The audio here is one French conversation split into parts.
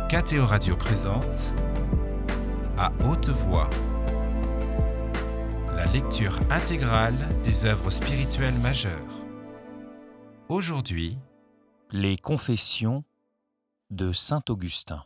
KTO Radio présente À haute voix la lecture intégrale des œuvres spirituelles majeures. Aujourd'hui, Les Confessions de saint Augustin.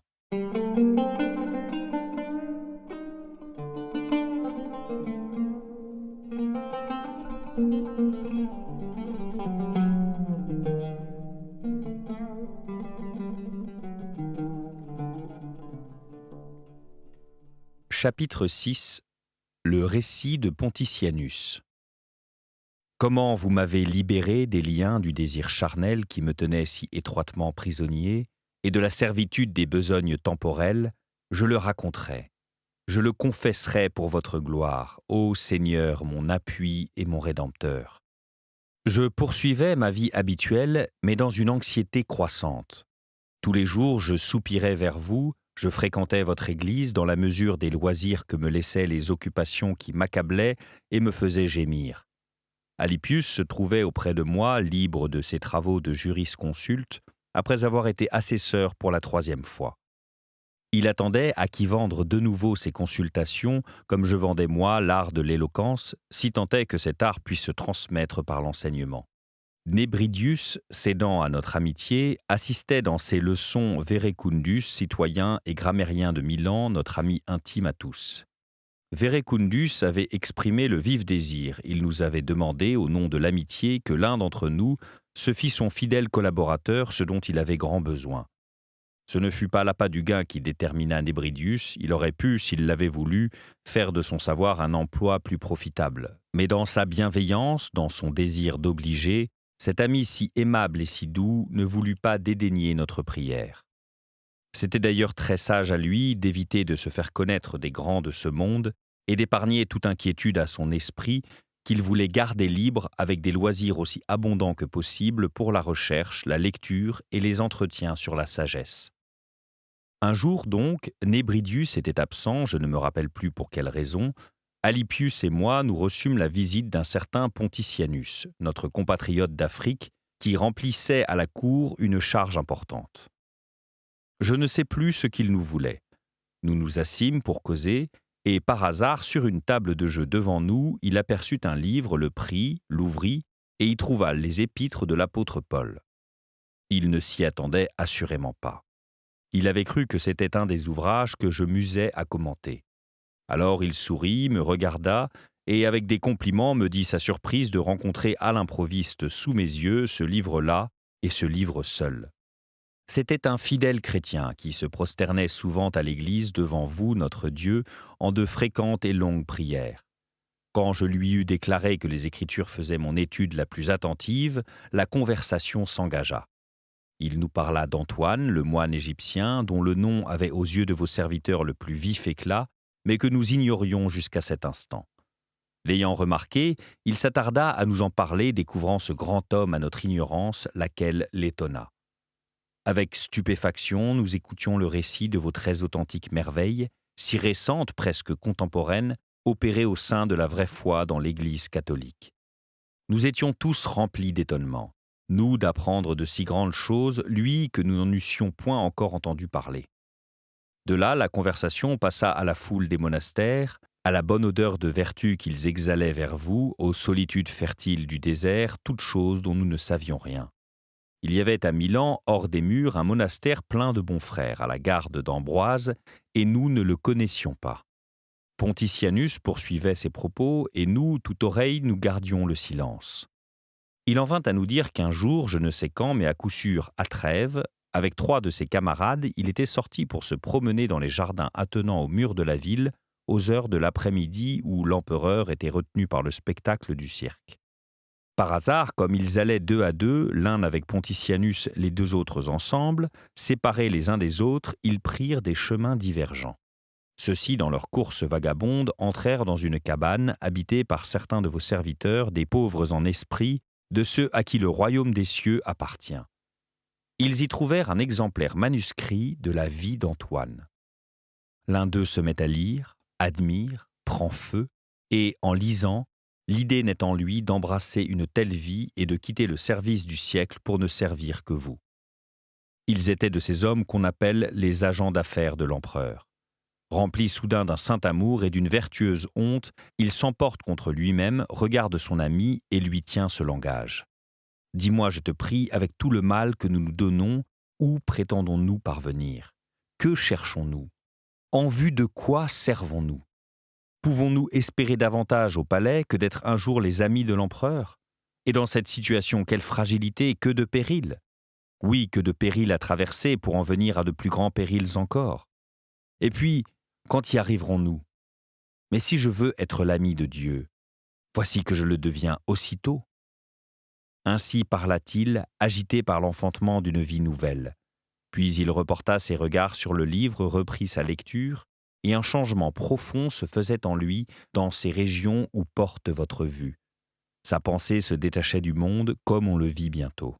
Chapitre 6. Le récit de Pontitianus. Comment vous m'avez libéré des liens du désir charnel qui me tenait si étroitement prisonnier et de la servitude des besognes temporelles, je le raconterai. Je le confesserai pour votre gloire, ô Seigneur, mon appui et mon Rédempteur. Je poursuivais ma vie habituelle, mais dans une anxiété croissante. Tous les jours, je soupirais vers vous, je fréquentais votre église dans la mesure des loisirs que me laissaient les occupations qui m'accablaient et me faisaient gémir. Alypius se trouvait auprès de moi, libre de ses travaux de jurisconsulte, après avoir été assesseur pour la 3e fois. Il attendait à qui vendre de nouveau ses consultations, comme je vendais moi l'art de l'éloquence, si tant est que cet art puisse se transmettre par l'enseignement. Nébridius, cédant à notre amitié, assistait dans ses leçons Verecundus, citoyen et grammairien de Milan, notre ami intime à tous. Verecundus avait exprimé le vif désir. Il nous avait demandé, au nom de l'amitié, que l'un d'entre nous se fît son fidèle collaborateur, ce dont il avait grand besoin. Ce ne fut pas l'appât du gain qui détermina Nébridius, il aurait pu, s'il l'avait voulu, faire de son savoir un emploi plus profitable. Mais dans sa bienveillance, dans son désir d'obliger, cet ami si aimable et si doux ne voulut pas dédaigner notre prière. C'était d'ailleurs très sage à lui d'éviter de se faire connaître des grands de ce monde et d'épargner toute inquiétude à son esprit qu'il voulait garder libre avec des loisirs aussi abondants que possible pour la recherche, la lecture et les entretiens sur la sagesse. Un jour donc, Nébridius était absent, je ne me rappelle plus pour quelle raison. Alypius et moi nous reçûmes la visite d'un certain Pontitianus, notre compatriote d'Afrique, qui remplissait à la cour une charge importante. Je ne sais plus ce qu'il nous voulait. Nous nous assîmes pour causer, et par hasard, sur une table de jeu devant nous, il aperçut un livre, le prit, l'ouvrit, et y trouva les épîtres de l'apôtre Paul. Il ne s'y attendait assurément pas. Il avait cru que c'était un des ouvrages que je m'usais à commenter. Alors il sourit, me regarda, et avec des compliments me dit sa surprise de rencontrer à l'improviste sous mes yeux ce livre-là et ce livre seul. C'était un fidèle chrétien qui se prosternait souvent à l'église devant vous, notre Dieu, en de fréquentes et longues prières. Quand je lui eus déclaré que les Écritures faisaient mon étude la plus attentive, la conversation s'engagea. Il nous parla d'Antoine, le moine égyptien, dont le nom avait aux yeux de vos serviteurs le plus vif éclat, mais que nous ignorions jusqu'à cet instant. L'ayant remarqué, il s'attarda à nous en parler, découvrant ce grand homme à notre ignorance, laquelle l'étonna. Avec stupéfaction, nous écoutions le récit de vos très authentiques merveilles, si récentes, presque contemporaines, opérées au sein de la vraie foi dans l'Église catholique. Nous étions tous remplis d'étonnement, nous d'apprendre de si grandes choses, lui que nous n'en eussions point encore entendu parler. De là, la conversation passa à la foule des monastères, à la bonne odeur de vertu qu'ils exhalaient vers vous, aux solitudes fertiles du désert, toutes choses dont nous ne savions rien. Il y avait à Milan, hors des murs, un monastère plein de bons frères, à la garde d'Ambroise, et nous ne le connaissions pas. Pontitianus poursuivait ses propos, et nous, toute oreille, nous gardions le silence. Il en vint à nous dire qu'un jour, je ne sais quand, mais à coup sûr à Trèves, avec 3 de ses camarades, il était sorti pour se promener dans les jardins attenants aux murs de la ville, aux heures de l'après-midi où l'empereur était retenu par le spectacle du cirque. Par hasard, comme ils allaient 2 à 2, l'un avec Pontitianus, les 2 autres ensemble, séparés les uns des autres, ils prirent des chemins divergents. Ceux-ci, dans leur course vagabonde, entrèrent dans une cabane habitée par certains de vos serviteurs, des pauvres en esprit, de ceux à qui le royaume des cieux appartient. Ils y trouvèrent un exemplaire manuscrit de la vie d'Antoine. L'un d'eux se met à lire, admire, prend feu, et, en lisant, l'idée naît en lui d'embrasser une telle vie et de quitter le service du siècle pour ne servir que vous. Ils étaient de ces hommes qu'on appelle les agents d'affaires de l'empereur. Rempli soudain d'un saint amour et d'une vertueuse honte, il s'emporte contre lui-même, regarde son ami et lui tient ce langage. « Dis-moi, je te prie, avec tout le mal que nous nous donnons, où prétendons-nous parvenir? Que cherchons-nous? En vue de quoi servons-nous? Pouvons-nous espérer davantage au palais que d'être un jour les amis de l'empereur? Et dans cette situation, quelle fragilité et que de périls! Oui, que de périls à traverser pour en venir à de plus grands périls encore. Et puis, quand y arriverons-nous? Mais si je veux être l'ami de Dieu, voici que je le deviens aussitôt. » Ainsi parla-t-il, agité par l'enfantement d'une vie nouvelle. Puis il reporta ses regards sur le livre, reprit sa lecture, et un changement profond se faisait en lui dans ces régions où porte votre vue. Sa pensée se détachait du monde comme on le vit bientôt.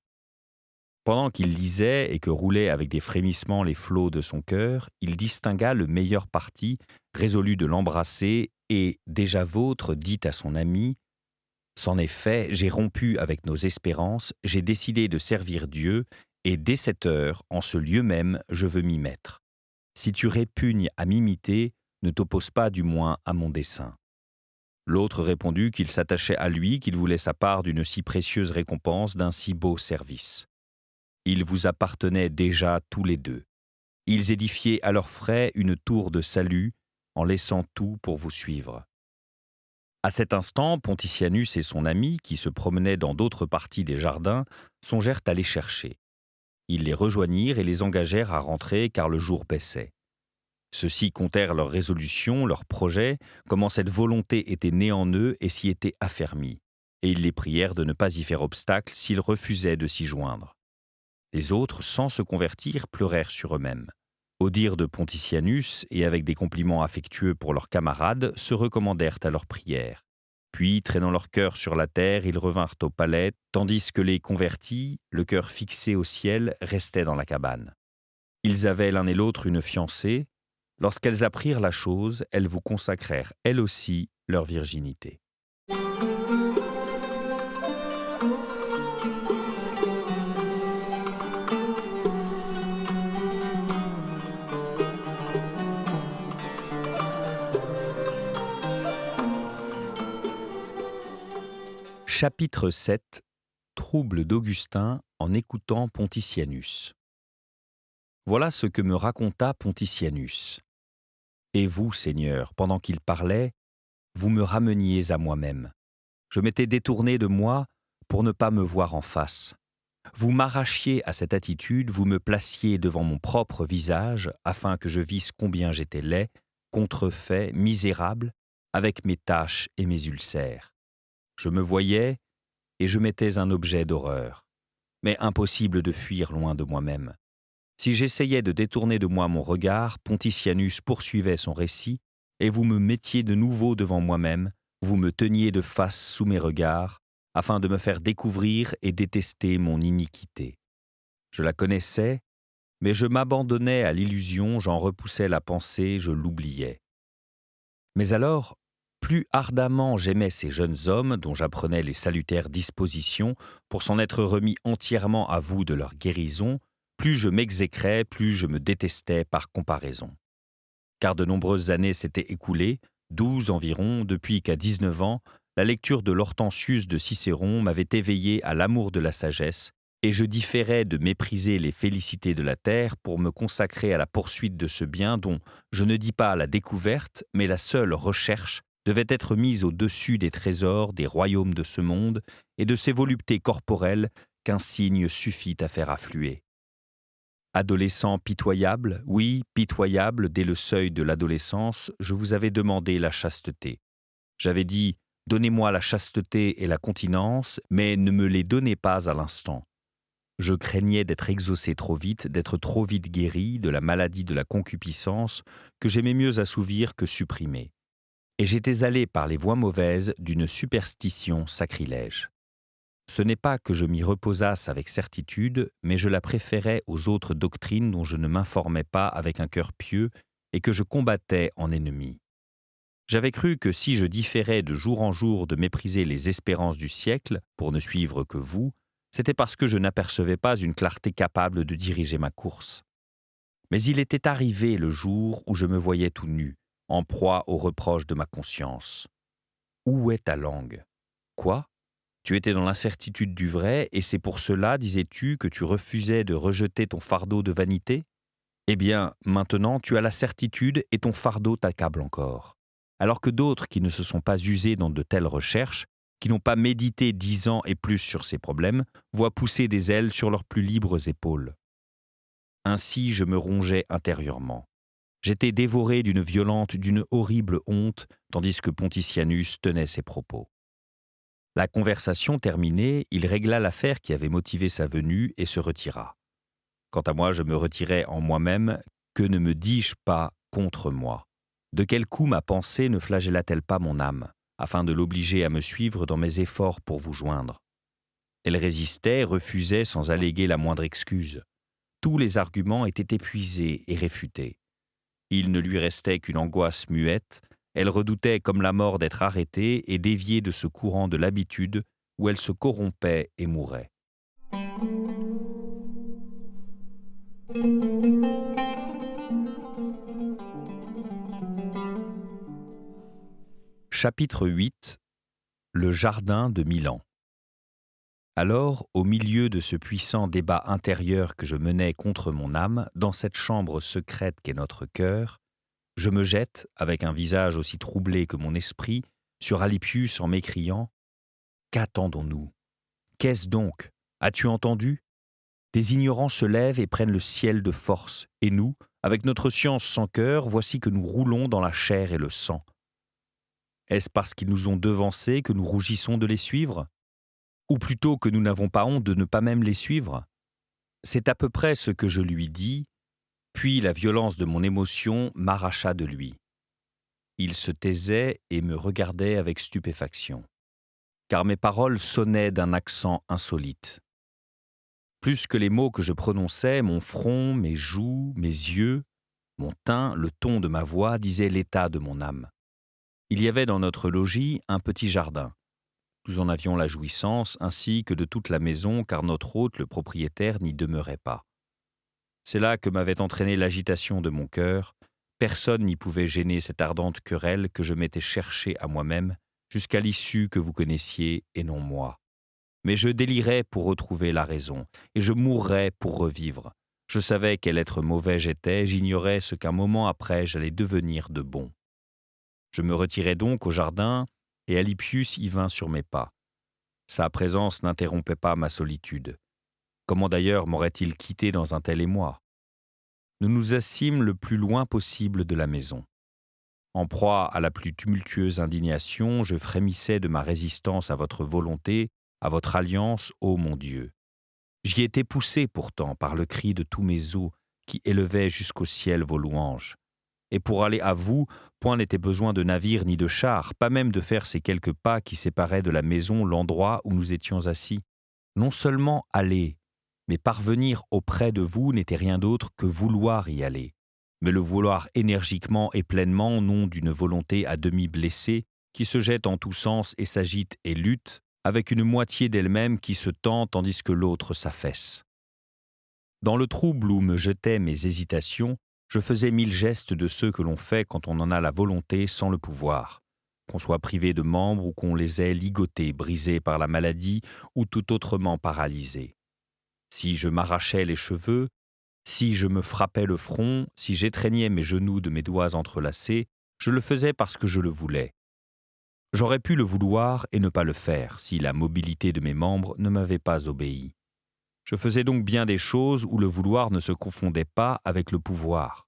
Pendant qu'il lisait et que roulaient avec des frémissements les flots de son cœur, il distingua le meilleur parti, résolu de l'embrasser, et, déjà vôtre, dit à son ami « C'en est fait, j'ai rompu avec nos espérances, j'ai décidé de servir Dieu, et dès cette heure, en ce lieu même, je veux m'y mettre. Si tu répugnes à m'imiter, ne t'oppose pas du moins à mon dessein. » L'autre répondit qu'il s'attachait à lui, qu'il voulait sa part d'une si précieuse récompense, d'un si beau service. Ils vous appartenaient déjà tous les deux. Ils édifiaient à leurs frais une tour de salut, en laissant tout pour vous suivre. À cet instant, Pontitianus et son ami, qui se promenaient dans d'autres parties des jardins, songèrent à les chercher. Ils les rejoignirent et les engagèrent à rentrer car le jour baissait. Ceux-ci contèrent leurs résolutions, leurs projets, comment cette volonté était née en eux et s'y était affermie, et ils les prièrent de ne pas y faire obstacle s'ils refusaient de s'y joindre. Les autres, sans se convertir, pleurèrent sur eux-mêmes. Au dire de Pontitianus, et avec des compliments affectueux pour leurs camarades, se recommandèrent à leurs prières. Puis, traînant leur cœur sur la terre, ils revinrent au palais, tandis que les convertis, le cœur fixé au ciel, restaient dans la cabane. Ils avaient l'un et l'autre une fiancée. Lorsqu'elles apprirent la chose, elles vous consacrèrent, elles aussi, leur virginité. Chapitre 7. Trouble d'Augustin en écoutant Pontitianus. Voilà ce que me raconta Pontitianus. Et vous, Seigneur, pendant qu'il parlait, vous me rameniez à moi-même. Je m'étais détourné de moi pour ne pas me voir en face. Vous m'arrachiez à cette attitude, vous me placiez devant mon propre visage afin que je visse combien j'étais laid, contrefait, misérable, avec mes taches et mes ulcères. Je me voyais et je m'étais un objet d'horreur, mais impossible de fuir loin de moi-même. Si j'essayais de détourner de moi mon regard, Pontitianus poursuivait son récit, et vous me mettiez de nouveau devant moi-même, vous me teniez de face sous mes regards, afin de me faire découvrir et détester mon iniquité. Je la connaissais, mais je m'abandonnais à l'illusion, j'en repoussais la pensée, je l'oubliais. Mais alors, plus ardemment j'aimais ces jeunes hommes dont j'apprenais les salutaires dispositions pour s'en être remis entièrement à vous de leur guérison, plus je m'exécrais, plus je me détestais par comparaison. Car de nombreuses années s'étaient écoulées, 12 environ, depuis qu'à 19 ans, la lecture de l'Hortensius de Cicéron m'avait éveillé à l'amour de la sagesse, et je différais de mépriser les félicités de la terre pour me consacrer à la poursuite de ce bien dont, je ne dis pas la découverte, mais la seule recherche, devait être mise au-dessus des trésors des royaumes de ce monde et de ces voluptés corporelles qu'un signe suffit à faire affluer. Adolescent pitoyable, oui, pitoyable dès le seuil de l'adolescence, je vous avais demandé la chasteté. J'avais dit « Donnez-moi la chasteté et la continence, mais ne me les donnez pas à l'instant. » Je craignais d'être exaucé trop vite, d'être trop vite guéri de la maladie de la concupiscence que j'aimais mieux assouvir que supprimer. Et j'étais allé par les voies mauvaises d'une superstition sacrilège. Ce n'est pas que je m'y reposasse avec certitude, mais je la préférais aux autres doctrines dont je ne m'informais pas avec un cœur pieux et que je combattais en ennemi. J'avais cru que si je différais de jour en jour de mépriser les espérances du siècle pour ne suivre que vous, C'était parce que je n'apercevais pas une clarté capable de diriger ma course. Mais il était arrivé le jour où je me voyais tout nu, en proie aux reproches de ma conscience. Où est ta langue ? Quoi ? Tu étais dans l'incertitude du vrai, et c'est pour cela, disais-tu, que tu refusais de rejeter ton fardeau de vanité ? Eh bien, maintenant, tu as la certitude et ton fardeau t'accable encore. Alors que d'autres qui ne se sont pas usés dans de telles recherches, qui n'ont pas médité 10 ans et plus sur ces problèmes, voient pousser des ailes sur leurs plus libres épaules. Ainsi, je me rongeais intérieurement. J'étais dévoré d'une violente, d'une horrible honte, tandis que Pontitianus tenait ses propos. La conversation terminée, il régla l'affaire qui avait motivé sa venue et se retira. Quant à moi, je me retirais en moi-même. Que ne me dis-je pas contre moi ? De quel coup ma pensée ne flagella-t-elle pas mon âme, afin de l'obliger à me suivre dans mes efforts pour vous joindre ? Elle résistait, refusait sans alléguer la moindre excuse. Tous les arguments étaient épuisés et réfutés. Il ne lui restait qu'une angoisse muette. Elle redoutait comme la mort d'être arrêtée et déviée de ce courant de l'habitude où elle se corrompait et mourait. Chapitre 8. Le jardin de Milan. Alors, au milieu de ce puissant débat intérieur que je menais contre mon âme, dans cette chambre secrète qu'est notre cœur, je me jette, avec un visage aussi troublé que mon esprit, sur Alypius en m'écriant « Qu'attendons-nous ? Qu'est-ce donc ? As-tu entendu ? Des ignorants se lèvent et prennent le ciel de force, et nous, avec notre science sans cœur, voici que nous roulons dans la chair et le sang. Est-ce parce qu'ils nous ont devancés que nous rougissons de les suivre ? Ou plutôt que nous n'avons pas honte de ne pas même les suivre ? C'est à peu près ce que je lui dis, puis la violence de mon émotion m'arracha de lui. Il se taisait et me regardait avec stupéfaction, car mes paroles sonnaient d'un accent insolite. Plus que les mots que je prononçais, mon front, mes joues, mes yeux, mon teint, le ton de ma voix disaient l'état de mon âme. Il y avait dans notre logis un petit jardin. Nous en avions la jouissance, ainsi que de toute la maison, car notre hôte, le propriétaire, n'y demeurait pas. C'est là que m'avait entraîné l'agitation de mon cœur. Personne n'y pouvait gêner cette ardente querelle que je m'étais cherchée à moi-même, jusqu'à l'issue que vous connaissiez et non moi. Mais je délirais pour retrouver la raison, et je mourrais pour revivre. Je savais quel être mauvais j'étais, j'ignorais ce qu'un moment après j'allais devenir de bon. Je me retirai donc au jardin, et Alypius y vint sur mes pas. Sa présence n'interrompait pas ma solitude. Comment d'ailleurs m'aurait-il quitté dans un tel émoi ? Nous nous assîmes le plus loin possible de la maison. En proie à la plus tumultueuse indignation, je frémissais de ma résistance à votre volonté, à votre alliance, ô mon Dieu. J'y étais poussé pourtant par le cri de tous mes os qui élevaient jusqu'au ciel vos louanges. Et pour aller à vous, point n'était besoin de navire ni de char, pas même de faire ces quelques pas qui séparaient de la maison l'endroit où nous étions assis. Non seulement aller, mais parvenir auprès de vous n'était rien d'autre que vouloir y aller. Mais le vouloir énergiquement et pleinement, non d'une volonté à demi blessée, qui se jette en tous sens et s'agite et lutte, avec une moitié d'elle-même qui se tend tandis que l'autre s'affaisse. Dans le trouble où me jetaient mes hésitations, je faisais 1000 gestes de ceux que l'on fait quand on en a la volonté sans le pouvoir, qu'on soit privé de membres ou qu'on les ait ligotés, brisés par la maladie ou tout autrement paralysés. Si je m'arrachais les cheveux, si je me frappais le front, si j'étreignais mes genoux de mes doigts entrelacés, je le faisais parce que je le voulais. J'aurais pu le vouloir et ne pas le faire si la mobilité de mes membres ne m'avait pas obéi. Je faisais donc bien des choses où le vouloir ne se confondait pas avec le pouvoir.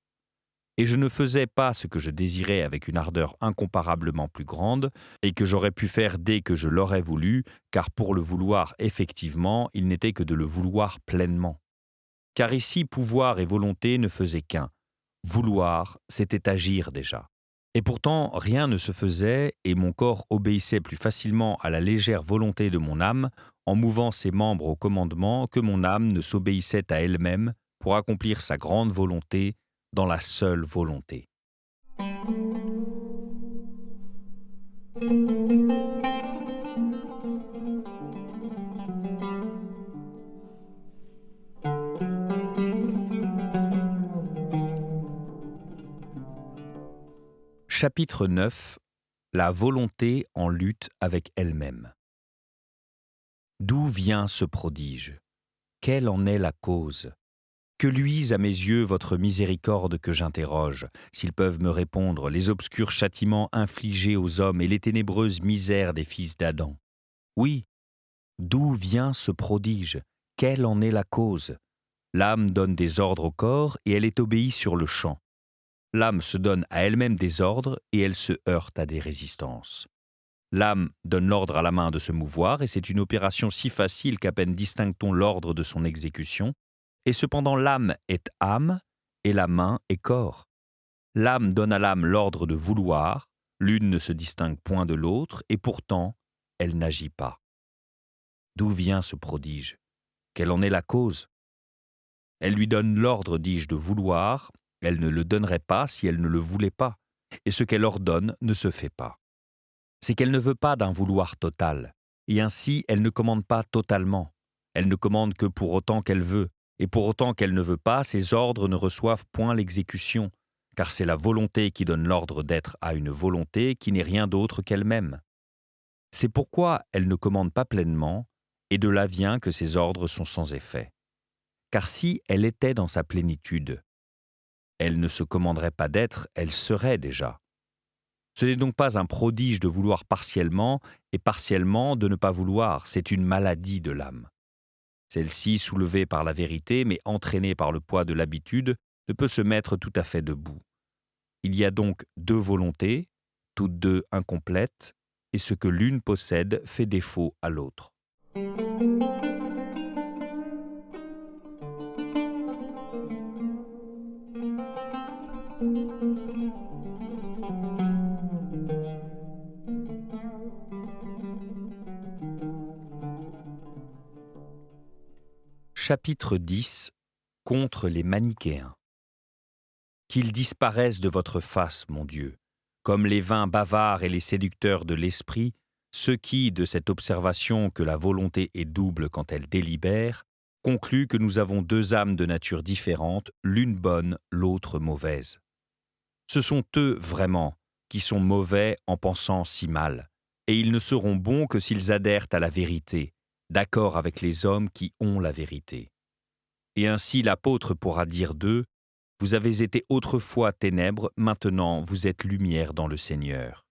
Et je ne faisais pas ce que je désirais avec une ardeur incomparablement plus grande et que j'aurais pu faire dès que je l'aurais voulu, car pour le vouloir effectivement, il n'était que de le vouloir pleinement. Car ici, pouvoir et volonté ne faisaient qu'un. Vouloir, c'était agir déjà. Et pourtant, rien ne se faisait et mon corps obéissait plus facilement à la légère volonté de mon âme en mouvant ses membres au commandement que mon âme ne s'obéissait à elle-même pour accomplir sa grande volonté dans la seule volonté. Chapitre 9. La volonté en lutte avec elle-même. D'où vient ce prodige? Quelle en est la cause? Que luise à mes yeux votre miséricorde que j'interroge, s'ils peuvent me répondre, les obscurs châtiments infligés aux hommes et les ténébreuses misères des fils d'Adam. Oui, d'où vient ce prodige? Quelle en est la cause? L'âme donne des ordres au corps et elle est obéie sur le champ. L'âme se donne à elle-même des ordres et elle se heurte à des résistances. L'âme donne l'ordre à la main de se mouvoir et c'est une opération si facile qu'à peine distingue-t-on l'ordre de son exécution. Et cependant l'âme est âme et la main est corps. L'âme donne à l'âme l'ordre de vouloir, l'une ne se distingue point de l'autre et pourtant elle n'agit pas. D'où vient ce prodige? Quelle en est la cause? Elle lui donne l'ordre, dis-je, de vouloir, elle ne le donnerait pas si elle ne le voulait pas, et ce qu'elle ordonne ne se fait pas. C'est qu'elle ne veut pas d'un vouloir total, et ainsi elle ne commande pas totalement. Elle ne commande que pour autant qu'elle veut, et pour autant qu'elle ne veut pas, ses ordres ne reçoivent point l'exécution, car c'est la volonté qui donne l'ordre d'être à une volonté qui n'est rien d'autre qu'elle-même. C'est pourquoi elle ne commande pas pleinement, et de là vient que ses ordres sont sans effet. Car si elle était dans sa plénitude, elle ne se commanderait pas d'être, elle serait déjà. Ce n'est donc pas un prodige de vouloir partiellement et partiellement de ne pas vouloir, c'est une maladie de l'âme. Celle-ci, soulevée par la vérité, mais entraînée par le poids de l'habitude, ne peut se mettre tout à fait debout. Il y a donc deux volontés, toutes deux incomplètes, et ce que l'une possède fait défaut à l'autre. Chapitre 10. Contre les manichéens. Qu'ils disparaissent de votre face, mon Dieu, comme les vains bavards et les séducteurs de l'esprit, ceux qui, de cette observation que la volonté est double quand elle délibère, concluent que nous avons deux âmes de nature différente, l'une bonne, l'autre mauvaise. Ce sont eux, vraiment, qui sont mauvais en pensant si mal, et ils ne seront bons que s'ils adhèrent à la vérité, d'accord avec les hommes qui ont la vérité. Et ainsi l'apôtre pourra dire d'eux, « Vous avez été autrefois ténèbres, maintenant vous êtes lumière dans le Seigneur. »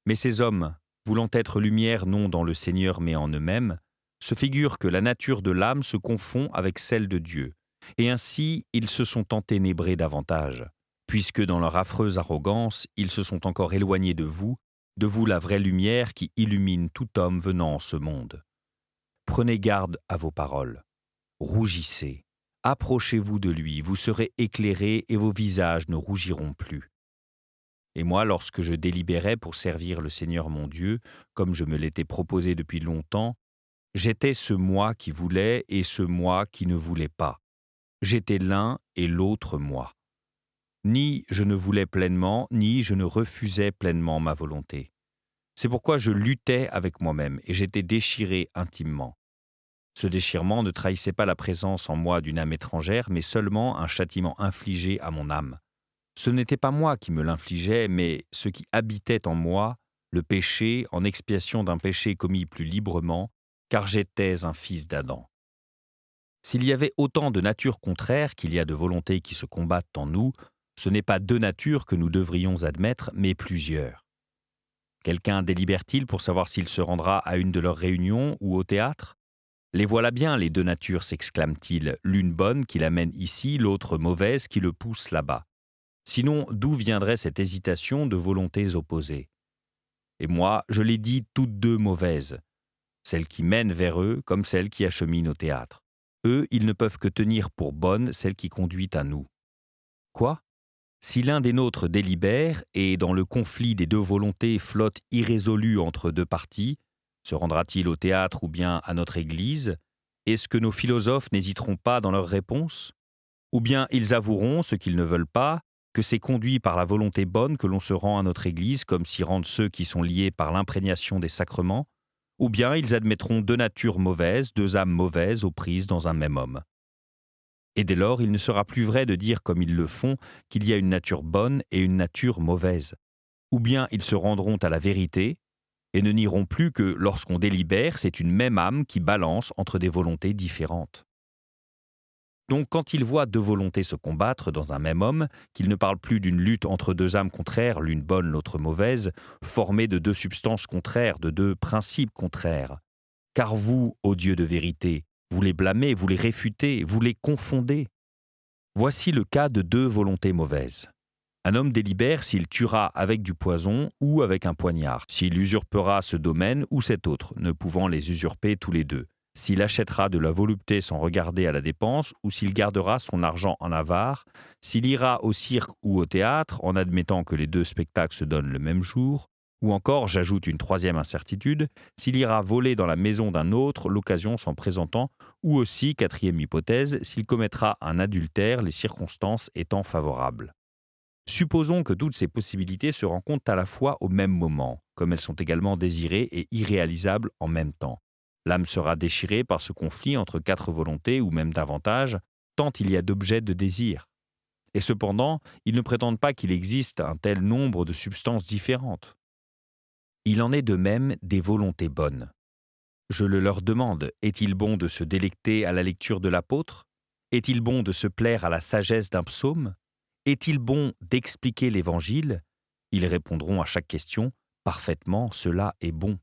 Mais ces hommes, voulant être lumière non dans le Seigneur mais en eux-mêmes, se figurent que la nature de l'âme se confond avec celle de Dieu, et ainsi ils se sont enténébrés davantage, puisque dans leur affreuse arrogance, ils se sont encore éloignés de vous la vraie lumière qui illumine tout homme venant en ce monde. Prenez garde à vos paroles. Rougissez, approchez-vous de lui, vous serez éclairés et vos visages ne rougiront plus. Et moi, lorsque je délibérais pour servir le Seigneur mon Dieu, comme je me l'étais proposé depuis longtemps, j'étais ce moi qui voulait et ce moi qui ne voulait pas. J'étais l'un et l'autre moi. Ni je ne voulais pleinement, ni je ne refusais pleinement ma volonté. C'est pourquoi je luttais avec moi-même et j'étais déchiré intimement. Ce déchirement ne trahissait pas la présence en moi d'une âme étrangère, mais seulement un châtiment infligé à mon âme. Ce n'était pas moi qui me l'infligeais, mais ce qui habitait en moi, le péché, en expiation d'un péché commis plus librement, car j'étais un fils d'Adam. S'il y avait autant de natures contraires qu'il y a de volontés qui se combattent en nous, ce n'est pas deux natures que nous devrions admettre, mais plusieurs. Quelqu'un délibère-t-il pour savoir s'il se rendra à une de leurs réunions ou au théâtre? Les voilà bien, les deux natures, s'exclame-t-il, l'une bonne qui l'amène ici, l'autre mauvaise qui le pousse là-bas. Sinon, d'où viendrait cette hésitation de volontés opposées? Et moi, je les dis toutes deux mauvaises, celles qui mènent vers eux comme celles qui acheminent au théâtre. Eux, ils ne peuvent que tenir pour bonne celle qui conduit à nous. Quoi? Si l'un des nôtres délibère et, dans le conflit des deux volontés, flotte irrésolu entre deux parties, se rendra-t-il au théâtre ou bien à notre Église? Est-ce que nos philosophes n'hésiteront pas dans leurs réponses? Ou bien ils avoueront, ce qu'ils ne veulent pas, que c'est conduit par la volonté bonne que l'on se rend à notre Église, comme s'y rendent ceux qui sont liés par l'imprégnation des sacrements? Ou bien ils admettront deux natures mauvaises, deux âmes mauvaises aux prises dans un même homme. Et dès lors, il ne sera plus vrai de dire, comme ils le font, qu'il y a une nature bonne et une nature mauvaise. ou bien ils se rendront à la vérité et ne nieront plus que lorsqu'on délibère, c'est une même âme qui balance entre des volontés différentes. Donc quand ils voient deux volontés se combattre dans un même homme, qu'ils ne parlent plus d'une lutte entre deux âmes contraires, l'une bonne, l'autre mauvaise, formées de deux substances contraires, de deux principes contraires. Car vous, ô Dieu de vérité, vous les blâmez, vous les réfutez, vous les confondez. Voici le cas de deux volontés mauvaises. Un homme délibère s'il tuera avec du poison ou avec un poignard, s'il usurpera ce domaine ou cet autre, ne pouvant les usurper tous les deux, s'il achètera de la volupté sans regarder à la dépense ou s'il gardera son argent en avare, s'il ira au cirque ou au théâtre en admettant que les deux spectacles se donnent le même jour, ou encore, j'ajoute une troisième incertitude, s'il ira voler dans la maison d'un autre, l'occasion s'en présentant, ou aussi, quatrième hypothèse, s'il commettra un adultère, les circonstances étant favorables. Supposons que toutes ces possibilités se rencontrent à la fois au même moment, comme elles sont également désirées et irréalisables en même temps. L'âme sera déchirée par ce conflit entre quatre volontés ou même davantage, tant il y a d'objets de désir. Et cependant, ils ne prétendent pas qu'il existe un tel nombre de substances différentes. Il en est de même des volontés bonnes. Je le leur demande, est-il bon de se délecter à la lecture de l'apôtre? Est-il bon de se plaire à la sagesse d'un psaume? Est-il bon d'expliquer l'Évangile? Ils répondront à chaque question, parfaitement, cela est bon.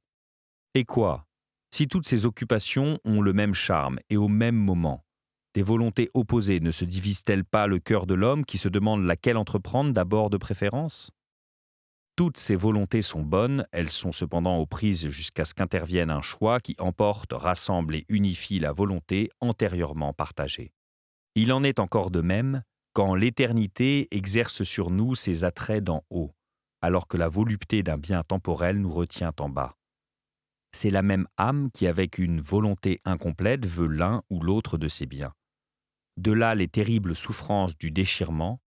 Et quoi? Si toutes ces occupations ont le même charme et au même moment, des volontés opposées ne se divisent-elles pas le cœur de l'homme qui se demande laquelle entreprendre d'abord de préférence? Toutes ces volontés sont bonnes, elles sont cependant aux prises jusqu'à ce qu'intervienne un choix qui emporte, rassemble et unifie la volonté antérieurement partagée. Il en est encore de même quand l'éternité exerce sur nous ses attraits d'en haut, alors que la volupté d'un bien temporel nous retient en bas. C'est la même âme qui, avec une volonté incomplète, veut l'un ou l'autre de ses biens. De là les terribles souffrances du déchirement.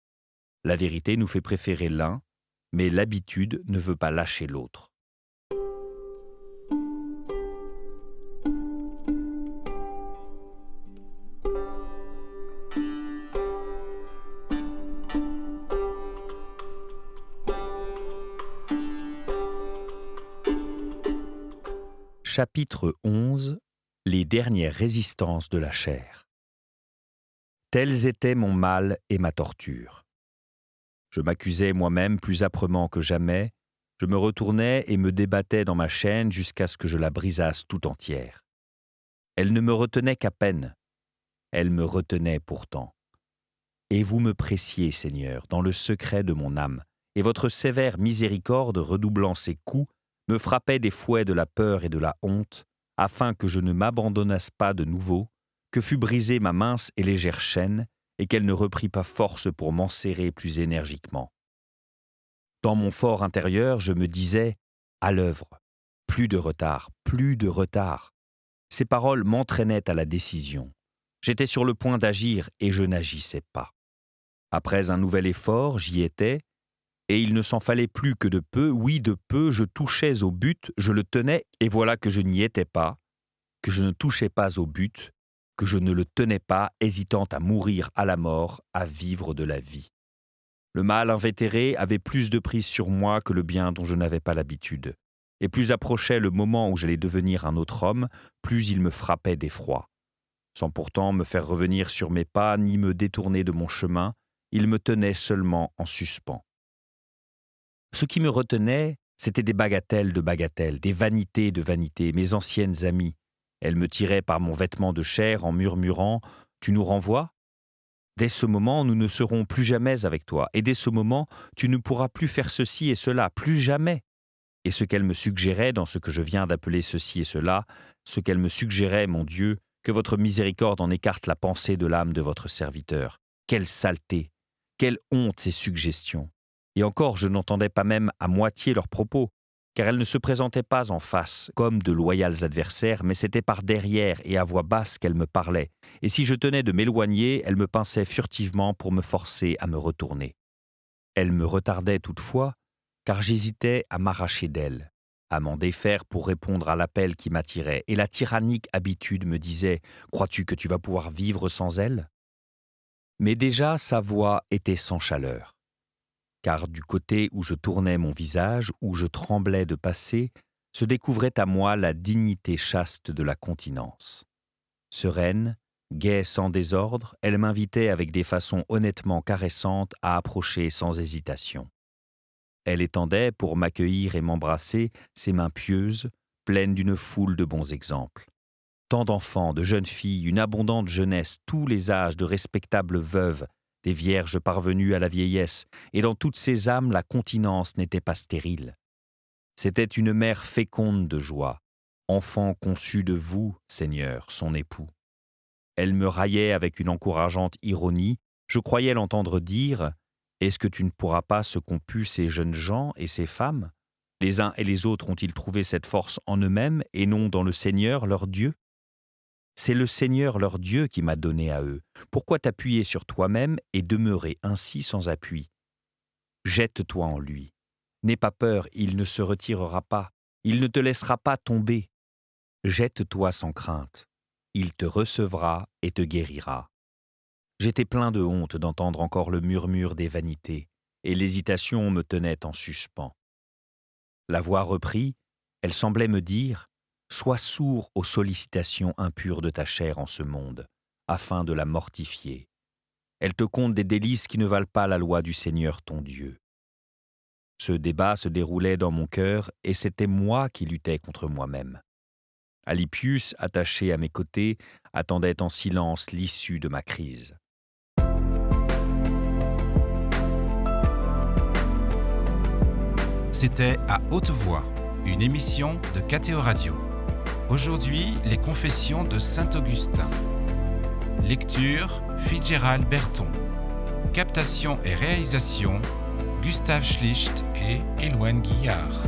La vérité nous fait préférer l'un, mais l'habitude ne veut pas lâcher l'autre. Chapitre 11. Les dernières résistances de la chair. Tels étaient mon mal et ma torture. Je m'accusais moi-même plus âprement que jamais, je me retournais et me débattais dans ma chaîne jusqu'à ce que je la brisasse tout entière. Elle ne me retenait qu'à peine, elle me retenait pourtant. Et vous me pressiez, Seigneur, dans le secret de mon âme, et votre sévère miséricorde, redoublant ses coups, me frappait des fouets de la peur et de la honte, afin que je ne m'abandonnasse pas de nouveau, que fût brisée ma mince et légère chaîne, et qu'elle ne reprit pas force pour m'enserrer plus énergiquement. Dans mon fort intérieur, je me disais « à l'œuvre, plus de retard, plus de retard ». Ces paroles m'entraînaient à la décision. J'étais sur le point d'agir et je n'agissais pas. Après un nouvel effort, j'y étais, et il ne s'en fallait plus que de peu, oui de peu, je touchais au but, je le tenais, et voilà que je n'y étais pas, que je ne touchais pas au but, que je ne le tenais pas, hésitant à mourir à la mort, à vivre de la vie. Le mal invétéré avait plus de prise sur moi que le bien dont je n'avais pas l'habitude, et plus approchait le moment où j'allais devenir un autre homme, plus il me frappait d'effroi. Sans pourtant me faire revenir sur mes pas, ni me détourner de mon chemin, il me tenait seulement en suspens. Ce qui me retenait, c'étaient des bagatelles de bagatelles, des vanités de vanités, mes anciennes amies. Elles me tiraient par mon vêtement de chair en murmurant « Tu nous renvoies ? Dès ce moment, nous ne serons plus jamais avec toi, et dès ce moment, tu ne pourras plus faire ceci et cela, plus jamais. » Et ce qu'elles me suggéraient dans ce que je viens d'appeler ceci et cela, ce qu'elles me suggéraient, mon Dieu, que votre miséricorde en écarte la pensée de l'âme de votre serviteur. Quelle saleté, quelle honte ces suggestions! Et encore, je n'entendais pas même à moitié leurs propos, car elles ne se présentaient pas en face, comme de loyales adversaires, mais c'était par derrière et à voix basse qu'elles me parlaient, et si je tenais de m'éloigner, elles me pinçaient furtivement pour me forcer à me retourner. Elles me retardaient toutefois, car j'hésitais à m'arracher d'elles, à m'en défaire pour répondre à l'appel qui m'attirait, et la tyrannique habitude me disait « Crois-tu que tu vas pouvoir vivre sans elle ?» Mais déjà sa voix était sans chaleur. car du côté où je tournais mon visage, où je tremblais de passer, se découvrait à moi la dignité chaste de la continence. Sereine, gaie sans désordre, elle m'invitait avec des façons honnêtement caressantes à approcher sans hésitation. Elle étendait, pour m'accueillir et m'embrasser, ses mains pieuses, pleines d'une foule de bons exemples. Tant d'enfants, de jeunes filles, une abondante jeunesse, tous les âges de respectables veuves, des vierges parvenues à la vieillesse, et dans toutes ces âmes la continence n'était pas stérile. C'était une mère féconde de joie, enfant conçu de vous, Seigneur, son époux. Elle me raillait avec une encourageante ironie, je croyais l'entendre dire « Est-ce que tu ne pourras pas ce qu'ont pu ces jeunes gens et ces femmes? Les uns et les autres ont-ils trouvé cette force en eux-mêmes et non dans le Seigneur leur Dieu? C'est le Seigneur leur Dieu qui m'a donné à eux. Pourquoi t'appuyer sur toi-même et demeurer ainsi sans appui? Jette-toi en lui. N'aie pas peur, il ne se retirera pas. Il ne te laissera pas tomber. Jette-toi sans crainte. Il te recevra et te guérira. » J'étais plein de honte d'entendre encore le murmure des vanités, et l'hésitation me tenait en suspens. La voix reprit, elle semblait me dire « Sois sourd aux sollicitations impures de ta chair en ce monde, afin de la mortifier. Elle te conte des délices qui ne valent pas la loi du Seigneur ton Dieu. » Ce débat se déroulait dans mon cœur, et c'était moi qui luttais contre moi-même. Alypius, attaché à mes côtés, attendait en silence l'issue de ma crise. C'était À haute voix, une émission de KTO Radio. Aujourd'hui, les confessions de Saint-Augustin. Lecture, Fitzgerald Berton. Captation et réalisation, Gustave Schlicht et Éloine Guillard.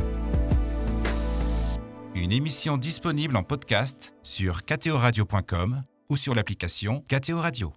Une émission disponible en podcast sur ktoradio.com ou sur l'application KTO Radio.